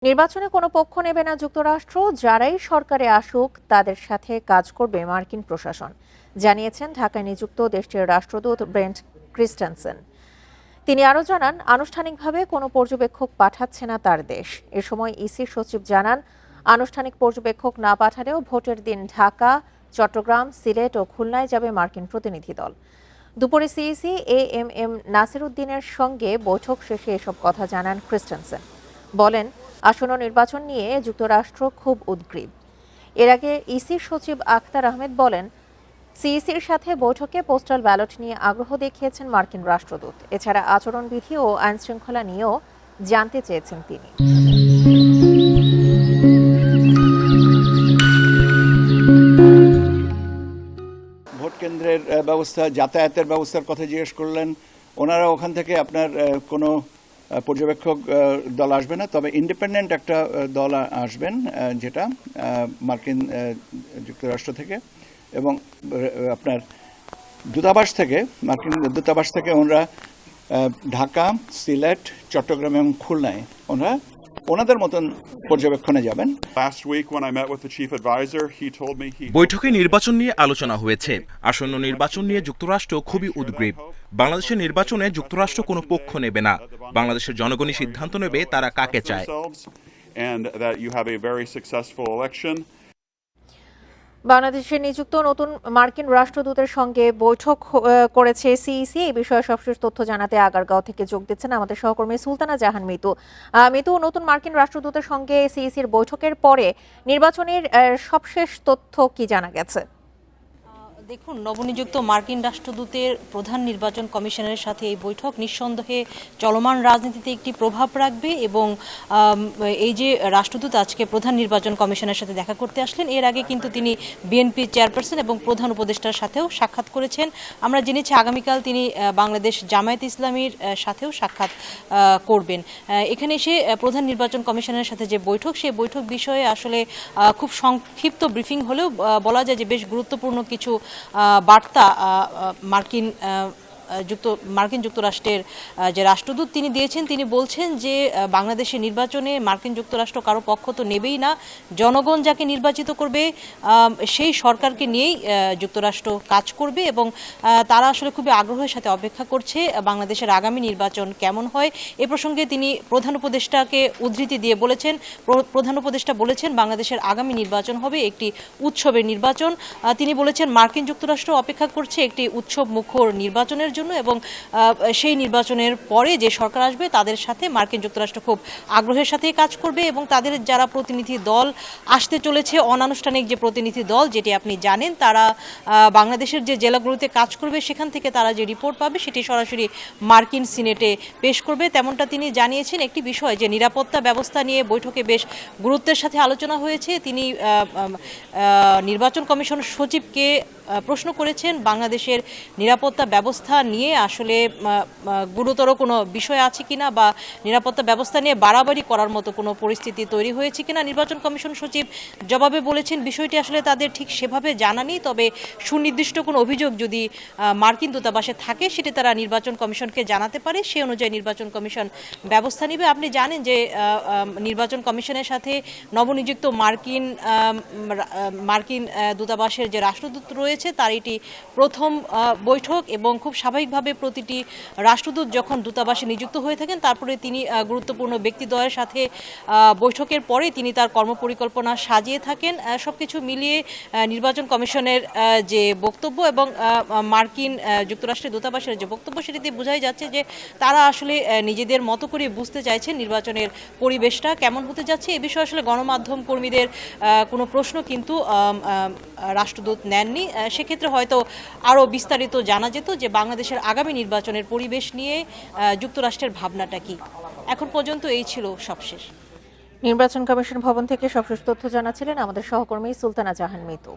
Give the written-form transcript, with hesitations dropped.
নির্বাচনে কোনো পক্ষ নেবে না যুক্তরাষ্ট্র, যারাই সরকারে আসুক তাদের সাথে কাজ করবে মার্কিন প্রশাসন, জানিয়েছেন ঢাকায় নিযুক্ত দেশটির রাষ্ট্রদূত ব্রেন্ট ক্রিস্টেনসেন। তিনি আরও জানান, আনুষ্ঠানিকভাবে কোনো পর্যবেক্ষক পাঠাচ্ছে না তার দেশ। এ সময় ইসির সচিব জানান, আনুষ্ঠানিক পর্যবেক্ষক না পাঠালেও ভোটের দিন ঢাকা, চট্টগ্রাম, সিলেট ও খুলনায় যাবে মার্কিন প্রতিনিধি দল। দুপুরে সিইসি এএমএম নাসির উদ্দিনের সঙ্গে বৈঠক শেষে এসব কথা জানান ক্রিস্টেনসেন। বলেন, আসন্ন নির্বাচন নিয়ে যুক্তরাষ্ট্র খুব উদ্গ্রীব। এর আগে ইসির সচিব আখতার আহমেদ বলেন, সিইসির সাথে বৈঠকে পোস্টাল ব্যালট নিয়ে আগ্রহ দেখিয়েছেন মার্কিন রাষ্ট্রদূত। এছাড়া আচরণবিধি ও আইনশৃঙ্খলা নিয়েও জানতে চেয়েছেন তিনি। ভোট কেন্দ্রের ব্যবস্থা, যাতায়াতের ব্যবস্থার কথা জিজ্ঞেস করলেন। ওনারা ওখান থেকে আপনার কোনো পর্যবেক্ষক দল আসবে না, তবে ইন্ডিপেন্ডেন্ট একটা দল আসবেন, যেটা মার্কিন যুক্তরাষ্ট্র থেকে এবং আপনার দূতাবাস থেকে, মার্কিন দূতাবাস থেকে ওনারা ঢাকা, সিলেট, চট্টগ্রাম এবং খুলনায় ওনাদের মতন পর্যবেক্ষণে যাবেন। বৈঠকে নির্বাচন নিয়ে আলোচনা হয়েছে। আসন্ন নির্বাচন নিয়ে যুক্তরাষ্ট্র খুবই উদ্গ্রীব। বাংলাদেশের নির্বাচনে যুক্তরাষ্ট্র কোনো পক্ষ নেবে না। বাংলাদেশের জনগণই সিদ্ধান্ত নেবে তারা কাকে চায়। বাংলাদেশে নিযুক্ত নতুন মার্কিন রাষ্ট্রদূতের সঙ্গে বৈঠক করেছে সিইসি। এই বিষয়ে সবশেষ তথ্য জানাতে আগারগাঁও থেকে যোগ দিচ্ছেন আমাদের সহকর্মী সুলতানা জাহান মিতু। মিতু, নতুন মার্কিন রাষ্ট্রদূতের সঙ্গে সিইসির বৈঠকের পরে নির্বাচনের সবশেষ তথ্য কি জানা গেছে? দেখুন, নবনিযুক্ত মার্কিন রাষ্ট্রদূতের প্রধান নির্বাচন কমিশনের সাথে এই বৈঠক নিঃসন্দেহে চলমান রাজনীতিতে একটি প্রভাব রাখবে এবং এই যে রাষ্ট্রদূত আজকে প্রধান নির্বাচন কমিশনের সাথে দেখা করতে আসলেন, এর আগে কিন্তু তিনি বিএনপি চেয়ারপারসন এবং প্রধান উপদেষ্টার সাথেও সাক্ষাৎ করেছেন। আমরা জেনেছি আগামীকাল তিনি বাংলাদেশ জামায়াত ইসলামীর সাথেও সাক্ষাৎ করবেন। এখানে এসে প্রধান নির্বাচন কমিশনের সাথে যে বৈঠক, সেই বৈঠক বিষয়ে আসলে খুব সংক্ষিপ্ত ব্রিফিং হলেও বলা যায় যে বেশ গুরুত্বপূর্ণ কিছু বার্তা মার্কিন যুক্তরাষ্ট্রের যে রাষ্ট্রদূত তিনি দিয়েছেন। তিনি বলছেন যে বাংলাদেশের নির্বাচনে মার্কিন যুক্তরাষ্ট্র কারো পক্ষ তো নেবেই না, জনগণ যাকে নির্বাচিত করবে সেই সরকারকে নিয়েই যুক্তরাষ্ট্র কাজ করবে এবং তারা আসলে খুবই আগ্রহের সাথে অপেক্ষা করছে বাংলাদেশের আগামী নির্বাচন কেমন হয়। এ প্রসঙ্গে তিনি প্রধান উপদেষ্টাকে উদ্ধৃতি দিয়ে বলেছেন, প্রধান উপদেষ্টা বলেছেন বাংলাদেশের আগামী নির্বাচন হবে একটি উৎসবের নির্বাচন। তিনি বলেছেন মার্কিন যুক্তরাষ্ট্র অপেক্ষা করছে একটি উৎসব মুখর নির্বাচনের জন্য এবং সেই নির্বাচনের পরে যে সরকার আসবে তাদের সাথে মার্কিন যুক্তরাষ্ট্র খুব আগ্রহের সাথে কাজ করবে এবং তাদের যারা প্রতিনিধি দল আসতে চলেছে, অনানুষ্ঠানিক যে প্রতিনিধি দল যেটি আপনি জানেন, তারা বাংলাদেশের যে জেলাগুলোতে কাজ করবে সেখান থেকে তারা যে রিপোর্ট পাবে সেটি সরাসরি মার্কিন সিনেটে পেশ করবে। তেমনটা তিনি জানিয়েছেন। একটি বিষয় যে নিরাপত্তা ব্যবস্থা নিয়ে বৈঠকে বেশ গুরুত্বের সাথে আলোচনা হয়েছে। তিনি নির্বাচন কমিশন সচিবকে প্রশ্ন করেছেন বাংলাদেশের নিরাপত্তা ব্যবস্থা নিয়ে আসলে গুরুতর কোনো বিষয় আছে কিনা বা নিরাপত্তা ব্যবস্থা নিয়ে বাড়াবাড়ি করার মতো কোনো পরিস্থিতি তৈরি হয়েছে কিনা। নির্বাচন কমিশন সচিব জবাবে বলেছেন বিষয়টি আসলে তাদের ঠিক সেভাবে জানা নেই, তবে সুনির্দিষ্ট কোনো অভিযোগ যদি মার্কিন দূতাবাসে থাকে সেটি তারা নির্বাচন কমিশনকে জানাতে পারে, সে অনুযায়ী নির্বাচন কমিশন ব্যবস্থা নেবে। আপনি জানেন যে নির্বাচন কমিশনের সাথে নবনিযুক্ত মার্কিন দূতাবাসের যে রাষ্ট্রদূত রয়েছে তার এটি প্রথম বৈঠক এবং খুব স্বাভাবিকভাবে প্রতিটি রাষ্ট্রদূত যখন দূতাবাসে নিযুক্ত হয়ে থাকেন তারপরে তিনি গুরুত্বপূর্ণ ব্যক্তিদ্বয়ের সাথে বৈঠকের পরে তিনি তার কর্মপরিকল্পনা সাজিয়ে থাকেন। সবকিছু মিলিয়ে নির্বাচন কমিশনের যে বক্তব্য এবং মার্কিন যুক্তরাষ্ট্রের দূতাবাসের যে বক্তব্য সেটিতে বোঝাই যাচ্ছে যে তারা আসলে নিজেদের মতো করে বুঝতে চাইছেন নির্বাচনের পরিবেশটা কেমন হতে যাচ্ছে। এ বিষয়ে আসলে গণমাধ্যম কর্মীদের কোনো প্রশ্ন কিন্তু রাষ্ট্রদূত নেননি। সেক্ষেত্রে হয়তো আরও বিস্তারিত জানা যেত যে বাংলাদেশের আগামী নির্বাচনের পরিবেশ নিয়ে যুক্তরাষ্ট্রের ভাবনাটা কি। এখন পর্যন্ত এই ছিল সবশেষ। নির্বাচন কমিশন ভবন থেকে সবশেষ তথ্য জানাচ্ছিলেন আমাদের সহকর্মী সুলতানা জাহান মিতু।